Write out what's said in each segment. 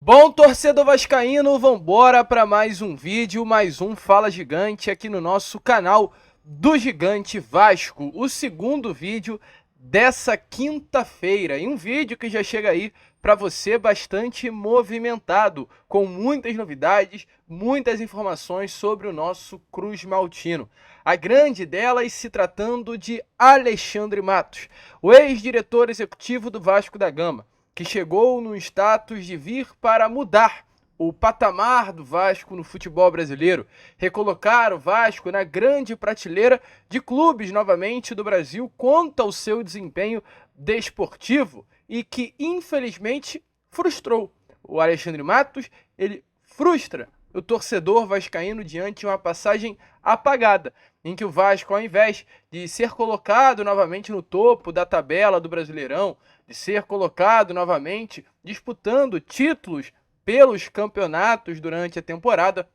Bom, torcedor vascaíno, vambora para mais um vídeo, mais um Fala Gigante aqui no nosso canal do Gigante Vasco. O segundo vídeo dessa quinta-feira e um vídeo que já chega aí para você bastante movimentado, com muitas novidades, muitas informações sobre o nosso Cruz Maltino. A grande delas se tratando de Alexandre Matos, o ex-diretor executivo do Vasco da Gama, que chegou no status de vir para mudar o patamar do Vasco no futebol brasileiro, recolocar o Vasco na grande prateleira de clubes novamente do Brasil quanto ao seu desempenho desportivo e que infelizmente frustrou. O Alexandre Matos, ele frustra o torcedor vascaíno diante de uma passagem apagada, em que o Vasco, ao invés de ser colocado novamente no topo da tabela do Brasileirão, de ser colocado novamente disputando títulos pelos campeonatos durante a temporada,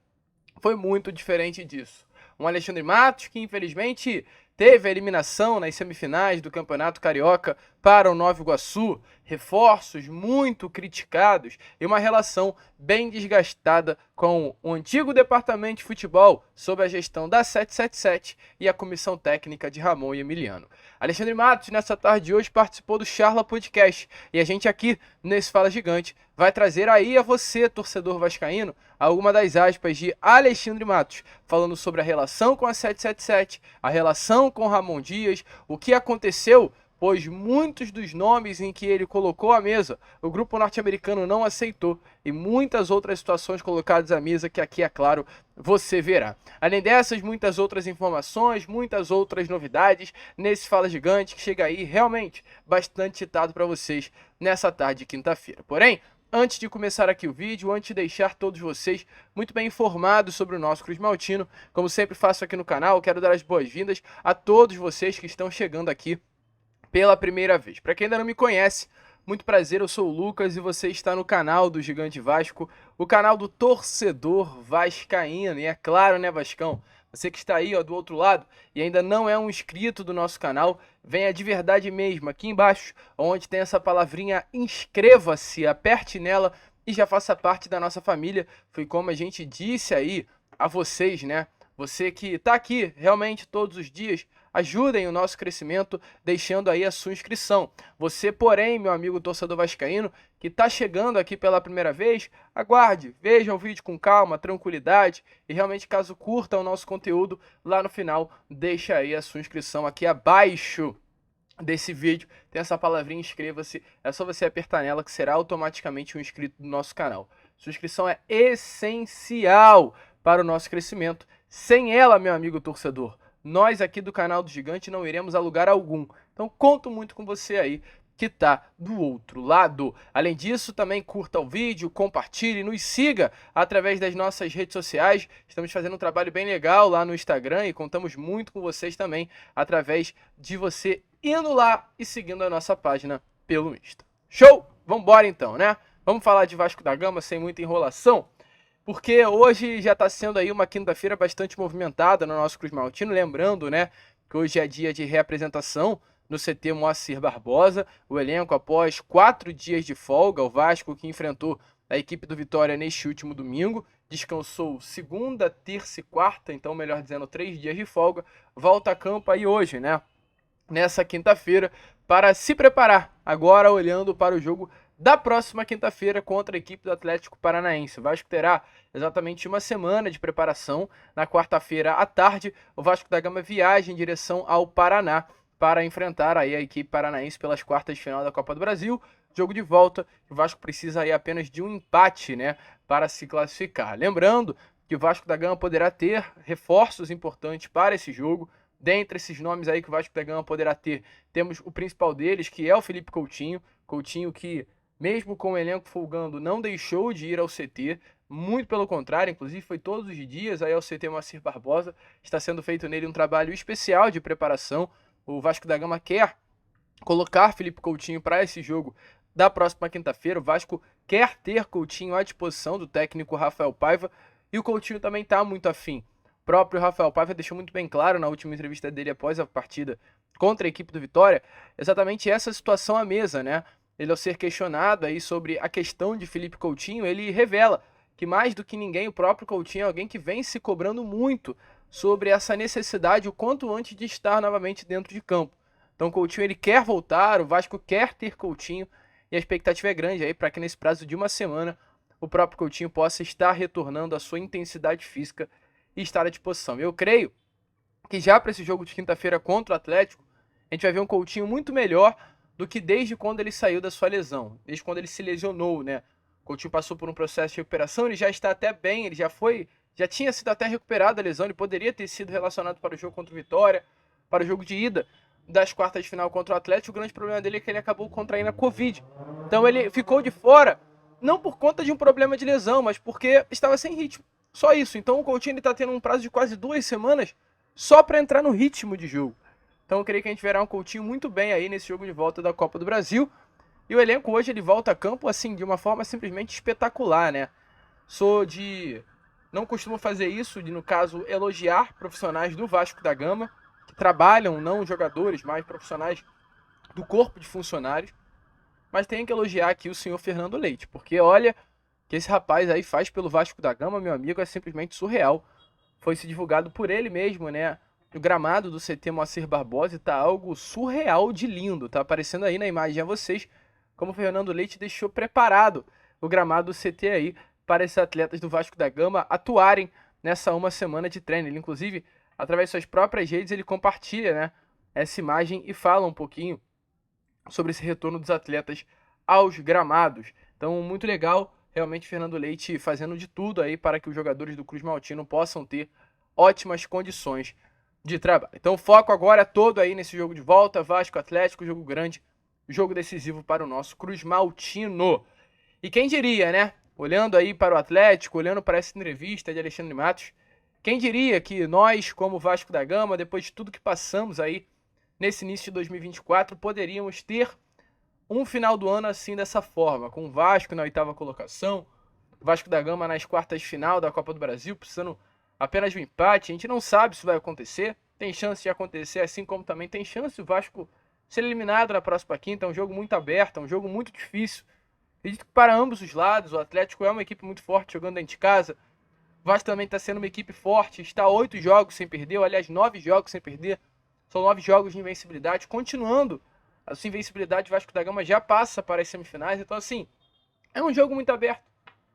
foi muito diferente disso. Um Alexandre Matos que infelizmente teve a eliminação nas semifinais do Campeonato Carioca para o Nova Iguaçu, reforços muito criticados e uma relação bem desgastada com o antigo departamento de futebol sob a gestão da 777 e a comissão técnica de Ramon e Emiliano. Alexandre Matos, nessa tarde de hoje, participou do Charla Podcast e a gente aqui, nesse Fala Gigante, vai trazer aí a você, torcedor vascaíno, alguma das aspas de Alexandre Matos, falando sobre a relação com a 777, a relação com Ramon Dias, o que aconteceu, pois muitos dos nomes em que ele colocou à mesa, o grupo norte-americano não aceitou, e muitas outras situações colocadas à mesa que aqui, é claro, você verá. Além dessas, muitas outras informações, muitas outras novidades nesse Fala Gigante que chega aí realmente bastante citado para vocês nessa tarde de quinta-feira. Porém, antes de começar aqui o vídeo, antes de deixar todos vocês muito bem informados sobre o nosso Cruz Maltino, como sempre faço aqui no canal, quero dar as boas-vindas a todos vocês que estão chegando aqui pela primeira vez. Para quem ainda não me conhece, muito prazer, eu sou o Lucas e você está no canal do Gigante Vasco, o canal do torcedor vascaíno. E é claro, né, Vascão? Você que está aí, ó, do outro lado e ainda não é um inscrito do nosso canal, venha de verdade mesmo aqui embaixo, onde tem essa palavrinha inscreva-se, aperte nela e já faça parte da nossa família. Foi como a gente disse aí a vocês, né? Você que está aqui realmente todos os dias, ajudem o nosso crescimento deixando aí a sua inscrição. Você, porém, meu amigo torcedor vascaíno, que está chegando aqui pela primeira vez, aguarde, veja o vídeo com calma, tranquilidade e realmente, caso curta o nosso conteúdo, lá no final, deixa aí a sua inscrição aqui abaixo desse vídeo. Tem essa palavrinha inscreva-se, é só você apertar nela que será automaticamente um inscrito do nosso canal. Sua inscrição é essencial para o nosso crescimento. Sem ela, meu amigo torcedor, nós aqui do canal do Gigante não iremos a lugar algum. Então conto muito com você aí que tá do outro lado. Além disso, também curta o vídeo, compartilhe, nos siga através das nossas redes sociais. Estamos fazendo um trabalho bem legal lá no Instagram e contamos muito com vocês também através de você indo lá e seguindo a nossa página pelo Insta. Show? Vambora então, né? Vamos falar de Vasco da Gama sem muita enrolação? Porque hoje já está sendo aí uma quinta-feira bastante movimentada no nosso Cruz Maltino, lembrando, né, que hoje é dia de reapresentação no CT Moacir Barbosa, o elenco após 4 dias de folga, o Vasco que enfrentou a equipe do Vitória neste último domingo, descansou segunda, terça e quarta, então melhor dizendo 3 dias de folga, volta a campo aí hoje, né, nessa quinta-feira, para se preparar, agora olhando para o jogo da próxima quinta-feira contra a equipe do Atlético Paranaense. O Vasco terá exatamente uma semana de preparação. Na quarta-feira à tarde, o Vasco da Gama viaja em direção ao Paraná para enfrentar aí a equipe paranaense pelas quartas de final da Copa do Brasil. Jogo de volta, o Vasco precisa aí apenas de um empate, né, para se classificar. Lembrando que o Vasco da Gama poderá ter reforços importantes para esse jogo. Dentre esses nomes aí que o Vasco da Gama poderá ter, temos o principal deles, que é o Felipe Coutinho. Coutinho que, mesmo com o elenco folgando, não deixou de ir ao CT, muito pelo contrário, inclusive foi todos os dias aí ao CT Moacir Barbosa, está sendo feito nele um trabalho especial de preparação. O Vasco da Gama quer colocar Felipe Coutinho para esse jogo da próxima quinta-feira. O Vasco quer ter Coutinho à disposição do técnico Rafael Paiva e o Coutinho também está muito afim. O próprio Rafael Paiva deixou muito bem claro na última entrevista dele após a partida contra a equipe do Vitória, exatamente essa situação à mesa, né? ele ao ser questionado aí sobre a questão de Felipe Coutinho, ele revela que mais do que ninguém o próprio Coutinho é alguém que vem se cobrando muito sobre essa necessidade o quanto antes de estar novamente dentro de campo. Então o Coutinho ele quer voltar, o Vasco quer ter Coutinho e a expectativa é grande aí para que nesse prazo de uma semana o próprio Coutinho possa estar retornando à sua intensidade física e estar à disposição. Eu creio que já para esse jogo de quinta-feira contra o Atlético, a gente vai ver um Coutinho muito melhor do que desde quando ele saiu da sua lesão, desde quando ele se lesionou, né? O Coutinho passou por um processo de recuperação, ele já está até bem, ele já tinha sido até recuperado da lesão, ele poderia ter sido relacionado para o jogo contra o Vitória, para o jogo de ida das quartas de final contra o Atlético. O grande problema dele é que ele acabou contraindo a Covid. Então ele ficou de fora, não por conta de um problema de lesão, mas porque estava sem ritmo. Só isso. Então o Coutinho está tendo um prazo de quase 2 semanas só para entrar no ritmo de jogo. Então eu creio que a gente verá um Coutinho muito bem aí nesse jogo de volta da Copa do Brasil. E o elenco hoje ele volta a campo assim de uma forma simplesmente espetacular, né? Não costumo fazer isso, de no caso elogiar profissionais do Vasco da Gama, que trabalham, não jogadores, mas profissionais do corpo de funcionários. Mas tenho que elogiar aqui o senhor Fernando Leite, porque olha, que esse rapaz aí faz pelo Vasco da Gama, meu amigo, é simplesmente surreal. Foi se divulgado por ele mesmo, né? O gramado do CT Moacir Barbosa e tá algo surreal de lindo. Tá aparecendo aí na imagem a vocês como o Fernando Leite deixou preparado o gramado do CT aí para esses atletas do Vasco da Gama atuarem nessa uma semana de treino. Ele, inclusive, através de suas próprias redes, ele compartilha, né, essa imagem e fala um pouquinho sobre esse retorno dos atletas aos gramados. Então, muito legal, realmente, Fernando Leite fazendo de tudo aí para que os jogadores do Cruz Maltino possam ter ótimas condições de trabalho. Então o foco agora é todo aí nesse jogo de volta, Vasco Atlético, jogo grande, jogo decisivo para o nosso Cruz Maltino. E quem diria, né? Olhando aí para o Atlético, olhando para essa entrevista de Alexandre Matos, quem diria que nós, como Vasco da Gama, depois de tudo que passamos aí nesse início de 2024, poderíamos ter um final do ano assim dessa forma, com o Vasco na 8ª colocação, Vasco da Gama nas quartas de final da Copa do Brasil, precisando apenas de um empate. A gente não sabe se vai acontecer, tem chance de acontecer, assim como também tem chance o Vasco ser eliminado na próxima quinta. É um jogo muito aberto, é um jogo muito difícil. Acredito que para ambos os lados, o Atlético é uma equipe muito forte jogando dentro de casa, o Vasco também está sendo uma equipe forte, está 8 jogos sem perder, ou aliás 9 jogos sem perder, são 9 jogos de invencibilidade, continuando a sua invencibilidade, o Vasco da Gama já passa para as semifinais. Então assim, é um jogo muito aberto,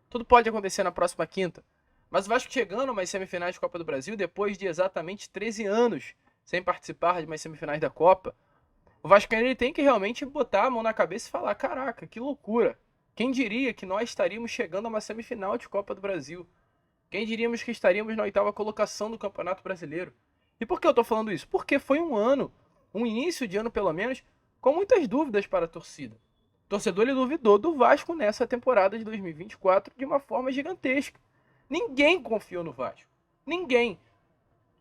tudo pode acontecer na próxima quinta. Mas o Vasco chegando a umas semifinais de Copa do Brasil, depois de exatamente 13 anos sem participar de umas semifinais da Copa, o Vasco ele tem que realmente botar a mão na cabeça e falar: caraca, que loucura! Quem diria que nós estaríamos chegando a uma semifinal de Copa do Brasil? Quem diríamos que estaríamos na 8ª colocação do Campeonato Brasileiro? E por que eu estou falando isso? Porque foi um início de ano pelo menos, com muitas dúvidas para a torcida. O torcedor ele duvidou do Vasco nessa temporada de 2024 de uma forma gigantesca. Ninguém confiou no Vasco. Ninguém.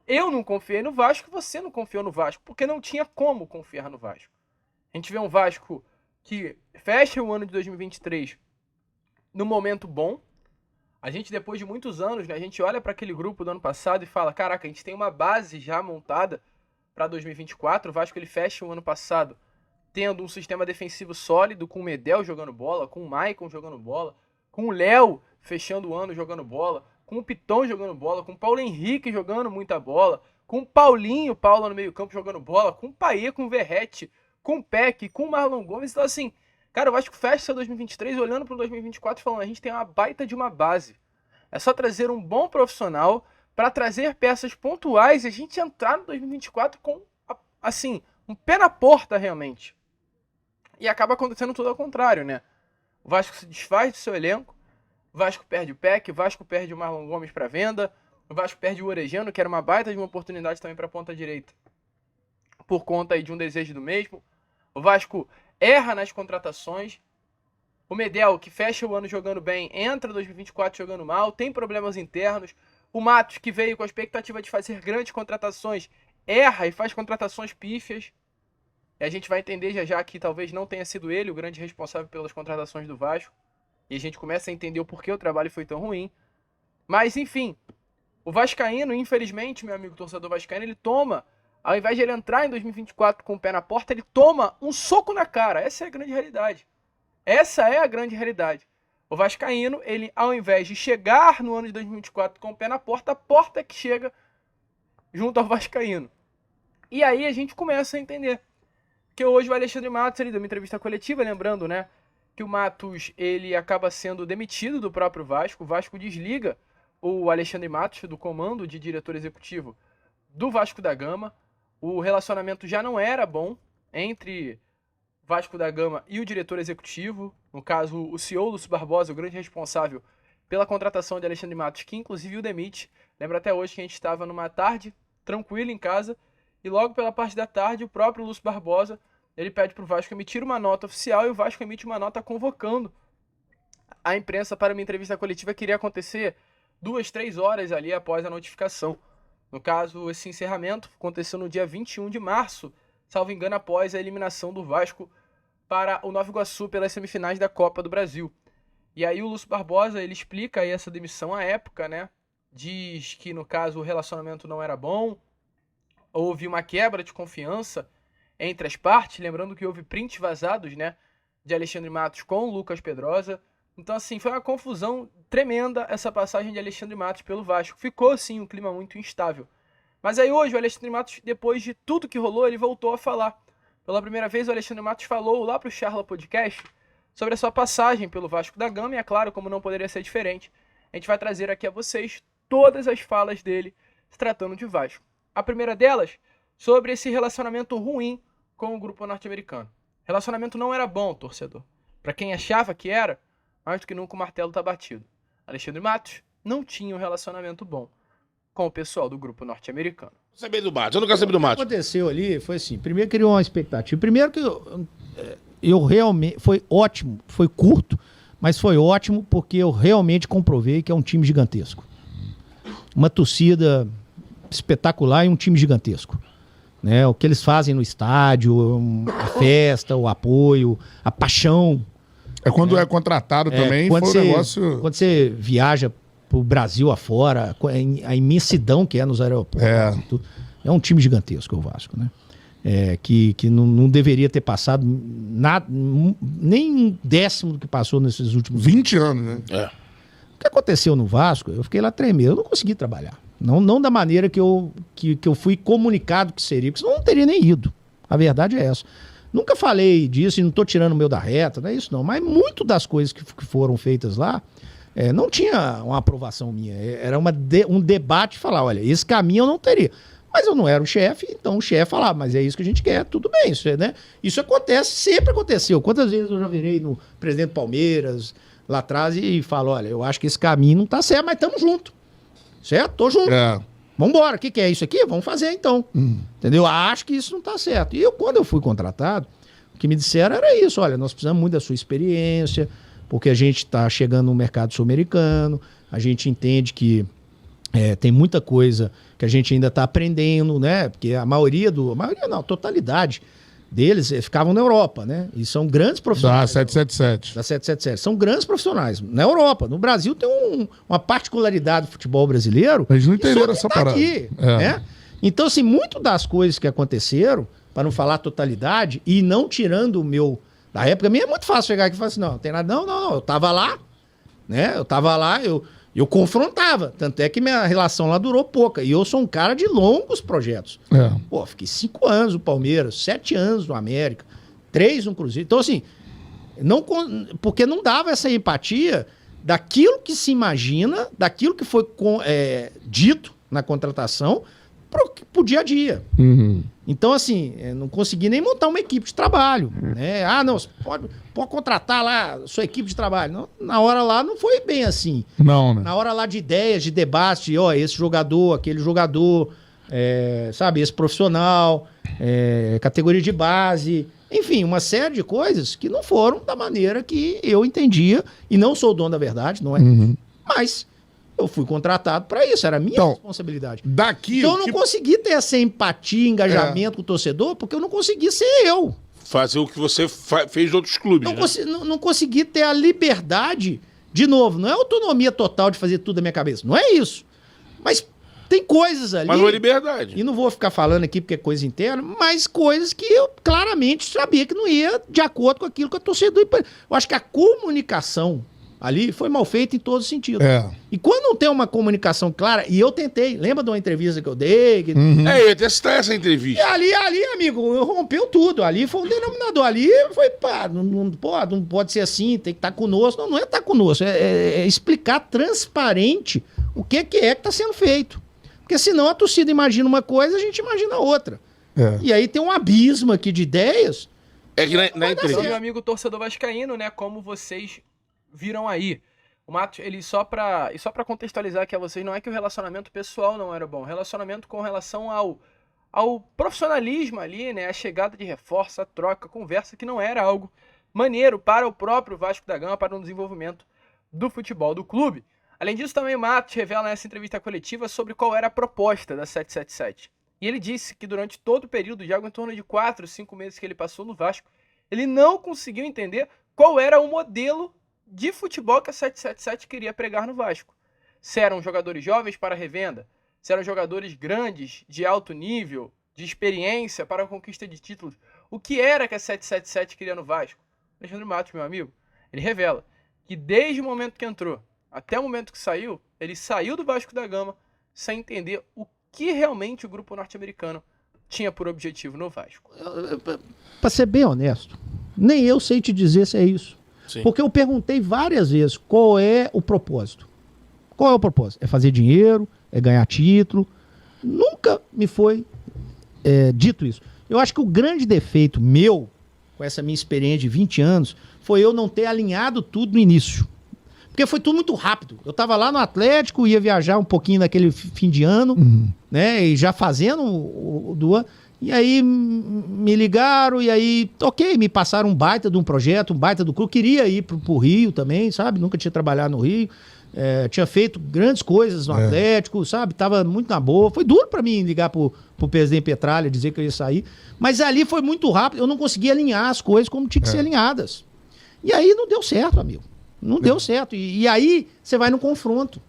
Eu não confiei no Vasco, você não confiou no Vasco, porque não tinha como confiar no Vasco. A gente vê um Vasco que fecha o ano de 2023 no momento bom. A gente, depois de muitos anos, né, a gente olha para aquele grupo do ano passado e fala: caraca, a gente tem uma base já montada para 2024. O Vasco ele fecha o ano passado tendo um sistema defensivo sólido, com o Medel jogando bola, com o Maicon jogando bola, com o Léo fechando o ano jogando bola, com o Piton jogando bola, com o Paulo Henrique jogando muita bola, com o Paulinho, Paulo no meio campo jogando bola, com o Paê, com o Verratti, com o Peck, com o Marlon Gomes. Então assim, cara, eu acho que fecha esse 2023 olhando para o 2024 e falando: a gente tem uma baita de uma base. É só trazer um bom profissional para trazer peças pontuais e a gente entrar no 2024 com, assim, um pé na porta realmente. E acaba acontecendo tudo ao contrário, né? O Vasco se desfaz do seu elenco, o Vasco perde o Peck, o Vasco perde o Marlon Gomes para venda, o Vasco perde o Orejano, que era uma baita de uma oportunidade também para a ponta direita, por conta aí de um desejo do mesmo. O Vasco erra nas contratações. O Medel, que fecha o ano jogando bem, entra em 2024 jogando mal, tem problemas internos. O Matos, que veio com a expectativa de fazer grandes contratações, erra e faz contratações pífias. E a gente vai entender já já que talvez não tenha sido ele o grande responsável pelas contratações do Vasco. E a gente começa a entender o porquê o trabalho foi tão ruim. Mas, enfim, o vascaíno, infelizmente, meu amigo torcedor vascaíno, ele toma, ao invés de ele entrar em 2024 com o pé na porta, ele toma um soco na cara. Essa é a grande realidade. Essa é a grande realidade. O vascaíno, ele, ao invés de chegar no ano de 2024 com o pé na porta, a porta é que chega junto ao vascaíno. E aí a gente começa a entender que hoje o Alexandre Matos, ele deu uma entrevista coletiva, lembrando, né, que o Matos, ele acaba sendo demitido do próprio Vasco. O Vasco desliga o Alexandre Matos do comando de diretor executivo do Vasco da Gama. O relacionamento já não era bom entre Vasco da Gama e o diretor executivo, no caso o CEO Lúcio Barbosa, o grande responsável pela contratação de Alexandre Matos, que inclusive o demite. Lembra até hoje que a gente estava numa tarde tranquila em casa e logo pela parte da tarde o próprio Lúcio Barbosa, ele pede para o Vasco emitir uma nota oficial e o Vasco emite uma nota convocando a imprensa para uma entrevista coletiva que iria acontecer 2-3 horas ali após a notificação. No caso, esse encerramento aconteceu no dia 21 de março, salvo engano, após a eliminação do Vasco para o Nova Iguaçu pelas semifinais da Copa do Brasil. E aí o Lúcio Barbosa, ele explica aí essa demissão à época, né? Diz que, no caso, o relacionamento não era bom, houve uma quebra de confiança entre as partes, lembrando que houve prints vazados, né, de Alexandre Matos com o Lucas Pedrosa. Então, assim, foi uma confusão tremenda essa passagem de Alexandre Matos pelo Vasco. Ficou, assim, um clima muito instável. Mas aí hoje o Alexandre Matos, depois de tudo que rolou, ele voltou a falar. Pela primeira vez o Alexandre Matos falou lá pro Charla Podcast sobre a sua passagem pelo Vasco da Gama. E é claro, como não poderia ser diferente, a gente vai trazer aqui a vocês todas as falas dele se tratando de Vasco. A primeira delas, sobre esse relacionamento ruim com o grupo norte-americano. Relacionamento não era bom, torcedor. Para quem achava que era, mais do que nunca o martelo tá batido. Alexandre Matos não tinha um relacionamento bom com o pessoal do grupo norte-americano. Saber do Matos, eu não quero saber do Matos. O que aconteceu ali foi assim, primeiro criou uma expectativa. Primeiro que eu realmente, foi ótimo, foi curto, mas foi ótimo porque eu realmente comprovei que é um time gigantesco. Uma torcida espetacular e um time gigantesco. Né? O que eles fazem no estádio, a festa, o apoio, a paixão. É quando é contratado também, foi um negócio... Quando você viaja pro Brasil afora, a imensidão que é nos aeroportos. É um time gigantesco o Vasco, né? Que não deveria ter passado nada, nem um décimo do que passou nesses últimos 20 anos, né? O que aconteceu no Vasco, eu fiquei lá tremendo, eu não consegui trabalhar. Não da maneira que eu fui comunicado que seria, porque senão eu não teria nem ido. A verdade é essa. Nunca falei disso e não estou tirando o meu da reta, não é isso não. Mas muito das coisas que foram feitas lá, não tinha uma aprovação minha. Era um debate falar, olha, esse caminho eu não teria. Mas eu não era o chefe, então o chefe falava, mas é isso que a gente quer, tudo bem. Isso acontece, sempre aconteceu. Quantas vezes eu já virei no presidente do Palmeiras, lá atrás, e falo, olha, eu acho que esse caminho não está certo, mas estamos juntos. Certo? Tô junto. Vambora, o que é isso aqui? Vamos fazer então. Entendeu? Acho que isso não tá certo. E quando eu fui contratado, o que me disseram era isso. Olha, nós precisamos muito da sua experiência, porque a gente tá chegando no mercado sul-americano, a gente entende que tem muita coisa que a gente ainda tá aprendendo, né? Porque a totalidade deles ficavam na Europa, né? E são grandes profissionais. Da 777. Da 777. São grandes profissionais. Na Europa. No Brasil tem uma particularidade do futebol brasileiro. Eles não entenderam essa parada. Aqui, né? Então, assim, muito das coisas que aconteceram, para não falar totalidade, e não tirando o meu... Da época, minha é muito fácil chegar aqui e falar assim, não tem nada, não. Eu tava lá, né? Eu confrontava. Tanto é que minha relação lá durou pouca. E eu sou um cara de longos projetos. Pô, fiquei 5 anos no Palmeiras, 7 anos no América, 3 no Cruzeiro. Então, assim, porque não dava essa empatia daquilo que se imagina, daquilo que foi dito na contratação pro dia a dia. Então, assim, não consegui nem montar uma equipe de trabalho. Né? Não, você pode contratar lá a sua equipe de trabalho. Não, na hora lá não foi bem assim. Não, né? Na hora lá de ideias, de debate, esse jogador, aquele jogador, sabe, esse profissional, categoria de base, enfim, uma série de coisas que não foram da maneira que eu entendia, e não sou o dono da verdade, não é? Mas eu fui contratado para isso, era minha responsabilidade. Então eu não consegui ter essa empatia, engajamento com o torcedor, porque eu não consegui ser eu. Fazer o que você fez em outros clubes, não consegui ter a liberdade, de novo, não é autonomia total de fazer tudo da minha cabeça, não é isso. Mas tem coisas ali. Mas uma liberdade. E não vou ficar falando aqui porque é coisa interna, mas coisas que eu claramente sabia que não ia de acordo com aquilo que a torcida... Eu acho que a comunicação ali foi mal feita em todos os sentidos. E quando não tem uma comunicação clara, e eu tentei, lembra de uma entrevista que eu dei? Eu ia testar essa entrevista. E ali, amigo, rompeu tudo. Ali foi um denominador. Ali foi, pá, não pode ser assim, tem que estar conosco. Não é estar conosco, é explicar transparente o que é que está sendo feito. Porque senão a torcida imagina uma coisa, a gente imagina outra. E aí tem um abismo aqui de ideias. É que na entrevista... Meu amigo torcedor vascaíno, né, como vocês viram aí. O Matos, ele só pra contextualizar aqui a vocês, não é que o relacionamento pessoal não era bom. O relacionamento com relação ao profissionalismo ali, né, a chegada de reforço, a troca, a conversa, que não era algo maneiro para o próprio Vasco da Gama, para o desenvolvimento do futebol do clube. Além disso, também o Matos revela nessa entrevista coletiva sobre qual era a proposta da 777. E ele disse que durante todo o período, já em torno de 4, 5 meses que ele passou no Vasco, ele não conseguiu entender qual era o modelo de futebol que a 777 queria pregar no Vasco. Se eram jogadores jovens para revenda, se eram jogadores grandes, de alto nível, de experiência para a conquista de títulos. O que era que a 777 queria no Vasco? Alexandre Matos, meu amigo, ele revela que desde o momento que entrou até o momento que saiu, ele saiu do Vasco da Gama sem entender o que realmente o grupo norte-americano tinha por objetivo no Vasco. Para ser bem honesto, nem eu sei te dizer se é isso. Sim. Porque eu perguntei várias vezes qual é o propósito. Qual é o propósito? É fazer dinheiro? É ganhar título? Nunca me foi dito isso. Eu acho que o grande defeito meu, com essa minha experiência de 20 anos, foi eu não ter alinhado tudo no início. Porque foi tudo muito rápido. Eu estava lá no Atlético, ia viajar um pouquinho naquele fim de ano, né? E já fazendo o do... E aí me ligaram, e aí, ok, me passaram um baita de um projeto, um baita do clube. Queria ir pro Rio também, sabe? Nunca tinha trabalhado no Rio. Tinha feito grandes coisas no Atlético, sabe? Tava muito na boa. Foi duro pra mim ligar pro presidente Petralha, dizer que eu ia sair. Mas ali foi muito rápido, eu não conseguia alinhar as coisas como tinha que ser alinhadas. E aí não deu certo, amigo. Não deu certo. E aí você vai no confronto.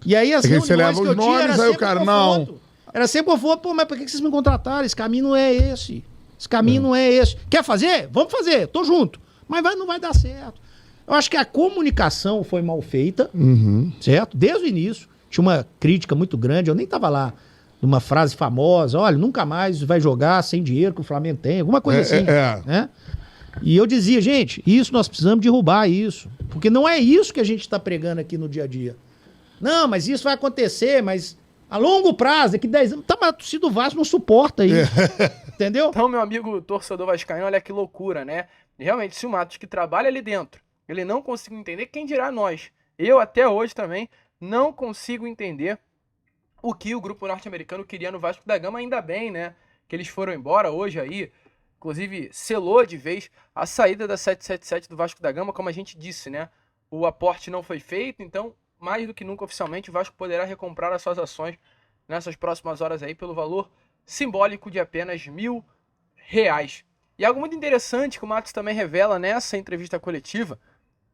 E aí as reuniões você leva os nomes, aí o cara, não... Era sempre confronto. Pô, mas por que vocês me contrataram? Esse caminho não é esse. Esse caminho não é esse. Quer fazer? Vamos fazer. Tô junto. Mas não vai dar certo. Eu acho que a comunicação foi mal feita, certo? Desde o início. Tinha uma crítica muito grande. Eu nem tava lá. Numa frase famosa. Olha, nunca mais vai jogar sem dinheiro que o Flamengo tem. Alguma coisa assim. Né? E eu dizia, gente, isso nós precisamos derrubar isso. Porque não é isso que a gente está pregando aqui no dia a dia. Não, mas isso vai acontecer, mas a longo prazo, daqui 10 anos... Tá, mas a torcida do Vasco não suporta isso. Entendeu? Então, meu amigo torcedor vascaíno, olha que loucura, né? Realmente, se o Matos, que trabalha ali dentro, ele não conseguiu entender, quem dirá nós? Eu, até hoje também, não consigo entender o que o grupo norte-americano queria no Vasco da Gama. Ainda bem, né? Que eles foram embora hoje aí. Inclusive, selou de vez a saída da 777 do Vasco da Gama, como a gente disse, né? O aporte não foi feito, então, mais do que nunca, oficialmente, o Vasco poderá recomprar as suas ações nessas próximas horas aí pelo valor simbólico de apenas R$1.000. E algo muito interessante que o Matos também revela nessa entrevista coletiva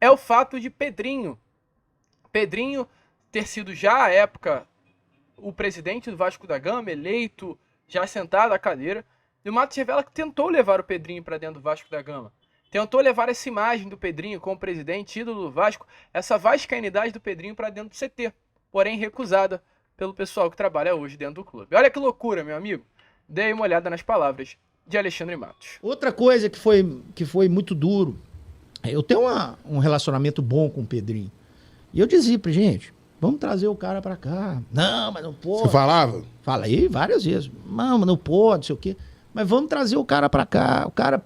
é o fato de Pedrinho ter sido já à época o presidente do Vasco da Gama, eleito, já sentado à cadeira. E o Matos revela que tentou levar o Pedrinho para dentro do Vasco da Gama. Tentou levar essa imagem do Pedrinho como presidente, ídolo do Vasco, essa vascainidade do Pedrinho para dentro do CT, porém recusada pelo pessoal que trabalha hoje dentro do clube. Olha que loucura, meu amigo. Dei uma olhada nas palavras de Alexandre Matos. Outra coisa que foi muito duro, eu tenho um relacionamento bom com o Pedrinho. E eu dizia pra gente, vamos trazer o cara pra cá. Não, mas não pode. Você falava? Falei várias vezes. Não, mas não pode, não sei o quê. Mas vamos trazer o cara pra cá. O cara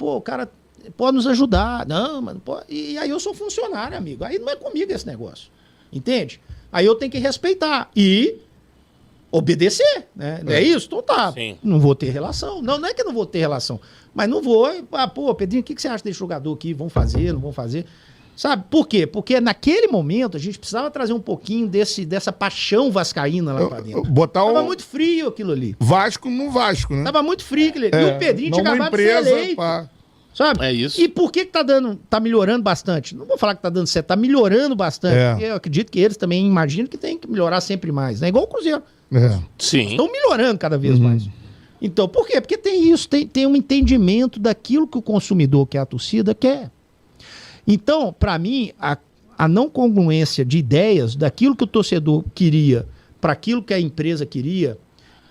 pode nos ajudar. Não, mas não pode. E aí eu sou funcionário, amigo. Aí não é comigo esse negócio. Entende? Aí eu tenho que respeitar e obedecer, né? É isso? Então tá. Sim. Não vou ter relação. Não é que não vou ter relação. Mas não vou. Pedrinho, o que você acha desse jogador aqui? Vão fazer, não vão fazer? Sabe? Por quê? Porque naquele momento a gente precisava trazer um pouquinho dessa paixão vascaína lá pra dentro. Tava muito frio aquilo ali. Vasco no Vasco, né? Tava muito frio aquilo ali. E o Pedrinho tinha acabado de ser eleito. Sabe? É isso. E por que tá melhorando bastante? Não vou falar que tá dando certo, tá melhorando bastante. Porque eu acredito que eles também imaginam que tem que melhorar sempre mais, né? Igual o Cruzeiro. Sim. Estão melhorando cada vez mais. Então, por quê? Porque tem isso, tem um entendimento daquilo que o consumidor, que é a torcida, quer. Então, para mim, a não congruência de ideias daquilo que o torcedor queria para aquilo que a empresa queria,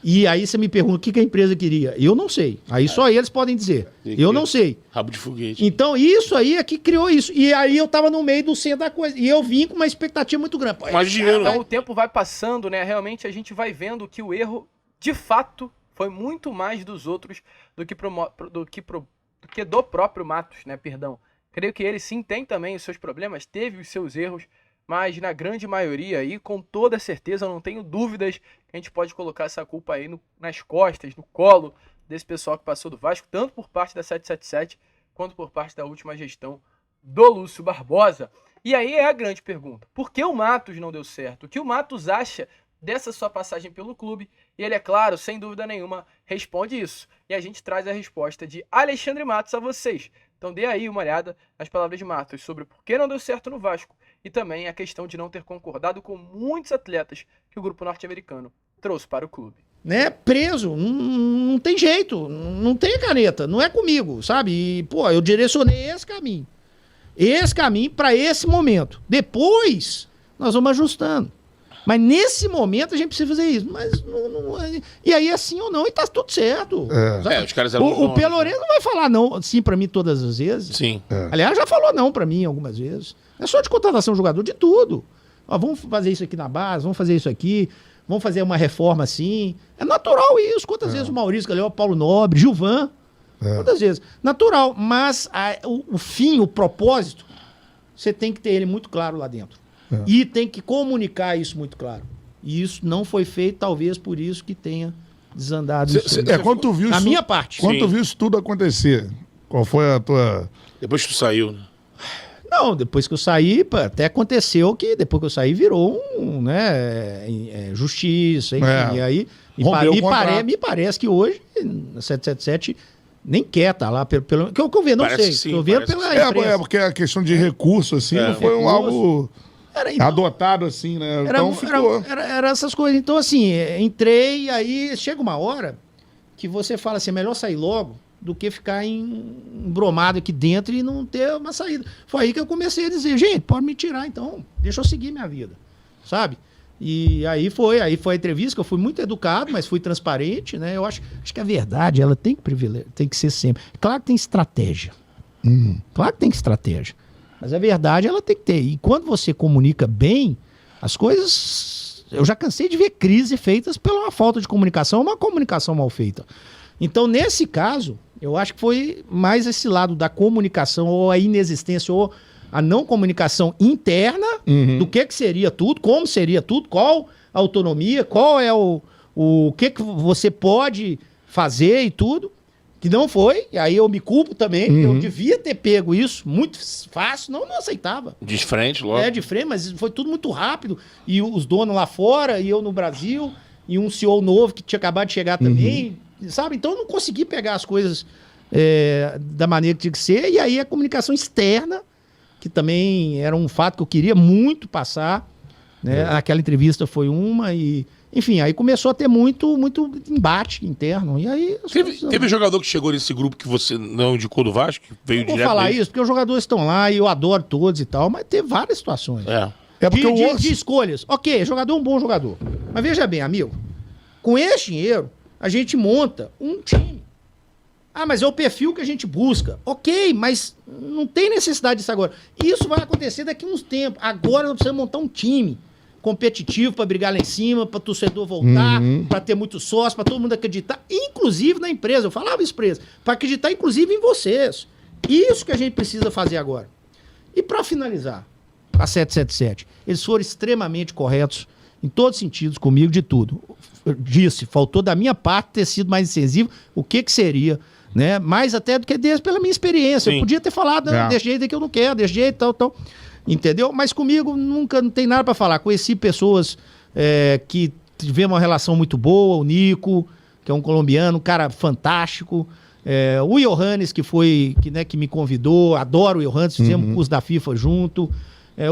e aí você me pergunta o que a empresa queria. Eu não sei. Aí só eles podem dizer. Eu não sei. Rabo de foguete. Então, isso aí é que criou isso. E aí eu tava no meio do centro da coisa. E eu vim com uma expectativa muito grande. Pô, então o tempo vai passando, né? Realmente a gente vai vendo que o erro, de fato, foi muito mais dos outros do que do próprio Matos, né? Perdão. Creio que ele sim tem também os seus problemas, teve os seus erros, mas na grande maioria, e com toda certeza, não tenho dúvidas que a gente pode colocar essa culpa aí nas costas, no colo desse pessoal que passou do Vasco, tanto por parte da 777, quanto por parte da última gestão do Lúcio Barbosa. E aí é a grande pergunta, por que o Matos não deu certo? O que o Matos acha dessa sua passagem pelo clube? E ele, é claro, sem dúvida nenhuma, responde isso. E a gente traz a resposta de Alexandre Matos a vocês. Então dê aí uma olhada nas palavras de Matos sobre por que não deu certo no Vasco e também a questão de não ter concordado com muitos atletas que o grupo norte-americano trouxe para o clube. Né, preso, não tem jeito, não tem caneta, não é comigo, sabe? E, pô, eu direcionei esse caminho para esse momento. Depois, nós vamos ajustando. Mas nesse momento a gente precisa fazer isso. Mas e aí é sim ou não, e tá tudo certo. Os caras eram o Pelourenço não vai falar não, sim pra mim todas as vezes. Sim. Aliás, já falou não pra mim algumas vezes. É só de contratação de jogador, de tudo. Ó, vamos fazer isso aqui na base, vamos fazer isso aqui, vamos fazer uma reforma assim. É natural isso. Quantas vezes o Maurício Galhão, o Paulo Nobre, Gilvan, quantas vezes? Natural, mas o fim, o propósito, você tem que ter ele muito claro lá dentro. E tem que comunicar isso muito claro. E isso não foi feito, talvez por isso que tenha desandado. Quando tu viu a isso, minha parte. Quando tu viu isso tudo acontecer, qual foi a tua... Depois que tu saiu, né? Não, depois que eu saí, até aconteceu que depois que eu saí virou justiça. Enfim, e aí me parece que hoje a 777 nem quer estar lá. Pelo que eu vi, não sei. Estou vendo pela imprensa. Porque a questão de recurso, assim, não foi algo... adotado assim, né? Então ficou. Era essas coisas. Então, assim, entrei, aí chega uma hora que você fala assim, é melhor sair logo do que ficar embromado aqui dentro e não ter uma saída. Foi aí que eu comecei a dizer, gente, pode me tirar então, deixa eu seguir minha vida, sabe? E aí foi a entrevista, que eu fui muito educado, mas fui transparente, né? Eu acho que a verdade, ela tem que ser sempre. Claro que tem estratégia. Claro que tem estratégia. Mas a verdade, ela tem que ter. E quando você comunica bem, as coisas... Eu já cansei de ver crise feitas pela falta de comunicação, uma comunicação mal feita. Então, nesse caso, eu acho que foi mais esse lado da comunicação, ou a inexistência, ou a não comunicação interna, do que seria tudo, como seria tudo, qual a autonomia, qual é o que você pode fazer e tudo. Que não foi, e aí eu me culpo também, porque eu devia ter pego isso muito fácil, não aceitava. De frente, logo. De frente, mas foi tudo muito rápido, e os donos lá fora, e eu no Brasil, e um CEO novo que tinha acabado de chegar também, sabe? Então eu não consegui pegar as coisas da maneira que tinha que ser, e aí a comunicação externa, que também era um fato que eu queria muito passar, né? Aquela entrevista foi uma, e... Enfim, aí começou a ter muito embate interno. E aí. Teve jogador que chegou nesse grupo que você não indicou do Vasco? Que veio direto. Vou falar isso, porque os jogadores estão lá e eu adoro todos e tal, mas teve várias situações. De escolhas. Ok, jogador é um bom jogador. Mas veja bem, amigo, com esse dinheiro, a gente monta um time. Ah, mas é o perfil que a gente busca. Ok, mas não tem necessidade disso agora. Isso vai acontecer daqui a uns tempos. Agora nós precisamos montar um time competitivo para brigar lá em cima, para o torcedor voltar, para ter muito sócio, para todo mundo acreditar, inclusive na empresa. Eu falava isso para eles, para acreditar inclusive em vocês. Isso que a gente precisa fazer agora. E para finalizar, a 777, eles foram extremamente corretos em todos os sentidos comigo, de tudo. Eu disse, faltou da minha parte ter sido mais incisivo, o que seria, né? Mais até do que pela minha experiência. Sim. Eu podia ter falado, desse jeito que eu não quero, desse jeito, tal. Entendeu? Mas comigo não tem nada para falar. Conheci pessoas que tiveram uma relação muito boa, o Nico, que é um colombiano, um cara fantástico. O Johannes, que me convidou, adoro o Johannes, fizemos um curso da FIFA junto.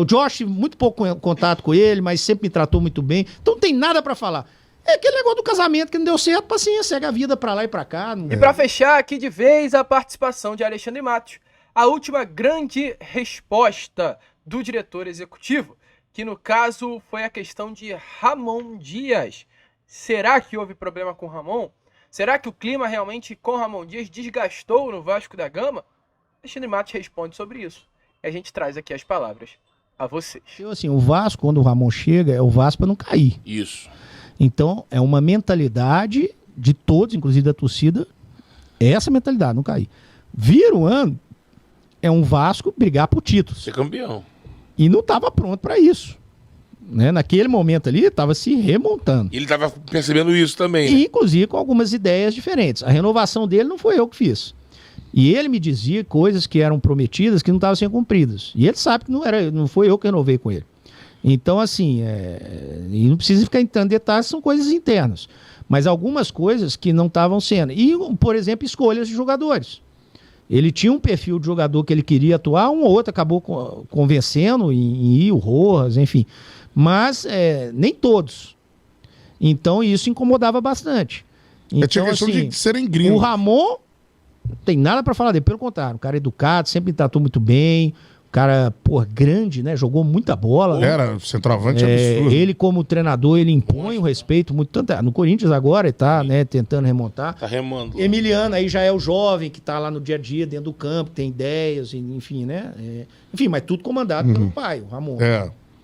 O Josh, muito pouco contato com ele, mas sempre me tratou muito bem. Então não tem nada para falar. É aquele negócio do casamento que não deu certo, paciência, segue a vida pra lá e pra cá. E pra fechar aqui de vez a participação de Alexandre Matos, a última grande resposta do diretor executivo, que no caso foi a questão de Ramon Dias. Será que houve problema com o Ramon? Será que o clima realmente com Ramon Dias desgastou no Vasco da Gama? Alexandre Matos responde sobre isso. E a gente traz aqui as palavras a vocês. Assim, o Vasco, quando o Ramon chega, é o Vasco para não cair. Isso. Então, é uma mentalidade de todos, inclusive da torcida, essa mentalidade, não cair. Vira o ano, é um Vasco brigar por títulos. Ser campeão. E não estava pronto para isso. Né? Naquele momento ali, estava se remontando. Ele estava percebendo isso também. E, inclusive, com algumas ideias diferentes. A renovação dele não foi eu que fiz. E ele me dizia coisas que eram prometidas que não estavam sendo cumpridas. E ele sabe que não foi eu que renovei com ele. Então, assim, e não precisa ficar entrando em detalhes, são coisas internas. Mas algumas coisas que não estavam sendo. E, por exemplo, escolhas de jogadores. Ele tinha um perfil de jogador que ele queria atuar, um ou outro acabou convencendo em ir, o Rojas, enfim. Mas nem todos. Então, isso incomodava bastante. Então, tinha questão assim, de serem gringos. O Ramon... Não tem nada pra falar dele, pelo contrário, um cara educado, sempre me tratou muito bem, um cara, grande, né, jogou muita bola. Era centroavante absurdo. Ele como treinador, ele impõe o respeito muito, tanto no Corinthians agora ele tá, né, tentando remontar. Tá remando. Emiliano aí já é o jovem que tá lá no dia a dia, dentro do campo, tem ideias, enfim, né, enfim, mas tudo comandado pelo pai, o Ramon.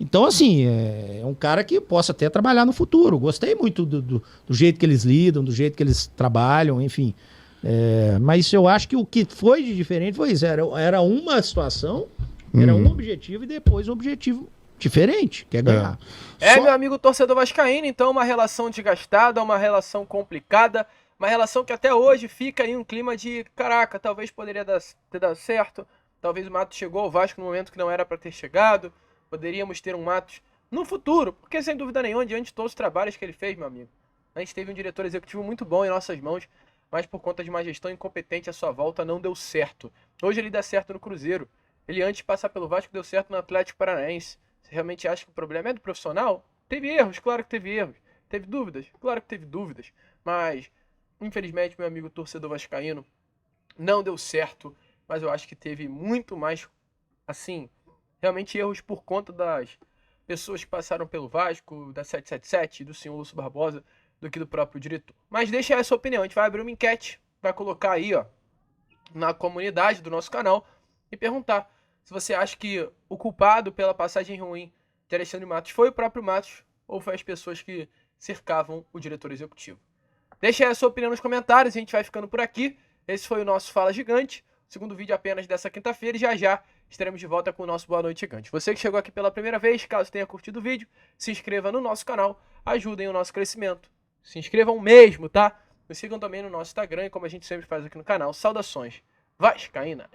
Então, assim, é um cara que possa até trabalhar no futuro. Gostei muito do jeito que eles lidam, do jeito que eles trabalham, enfim. Mas eu acho que o que foi de diferente foi isso. Era uma situação, era um objetivo e depois um objetivo diferente, que é ganhar. Meu amigo torcedor vascaíno, então uma relação desgastada, uma relação complicada, uma relação que até hoje fica em um clima de caraca, talvez poderia ter dado certo, talvez o Matos chegou ao Vasco no momento que não era para ter chegado, poderíamos ter um Matos no futuro, porque sem dúvida nenhuma, diante de todos os trabalhos que ele fez, meu amigo, a gente teve um diretor executivo muito bom em nossas mãos, mas por conta de uma gestão incompetente, a sua volta não deu certo. Hoje ele dá certo no Cruzeiro. Ele, antes de passar pelo Vasco, deu certo no Atlético Paranaense. Você realmente acha que o problema é do profissional? Teve erros, claro que teve erros. Teve dúvidas? Claro que teve dúvidas. Mas, infelizmente, meu amigo torcedor vascaíno, não deu certo. Mas eu acho que teve muito mais, assim, realmente erros por conta das pessoas que passaram pelo Vasco, da 777, do senhor Lúcio Barbosa, do que do próprio diretor. Mas deixa aí a sua opinião. A gente vai abrir uma enquete, vai colocar aí, na comunidade do nosso canal e perguntar se você acha que o culpado pela passagem ruim de Alexandre Matos foi o próprio Matos ou foi as pessoas que cercavam o diretor executivo. Deixa aí a sua opinião nos comentários, a gente vai ficando por aqui. Esse foi o nosso Fala Gigante, segundo vídeo apenas dessa quinta-feira, e já estaremos de volta com o nosso Boa Noite Gigante. Você que chegou aqui pela primeira vez, caso tenha curtido o vídeo, se inscreva no nosso canal, ajudem o nosso crescimento. Se inscrevam mesmo, tá? Nos sigam também no nosso Instagram, e como a gente sempre faz aqui no canal, saudações vascaínas.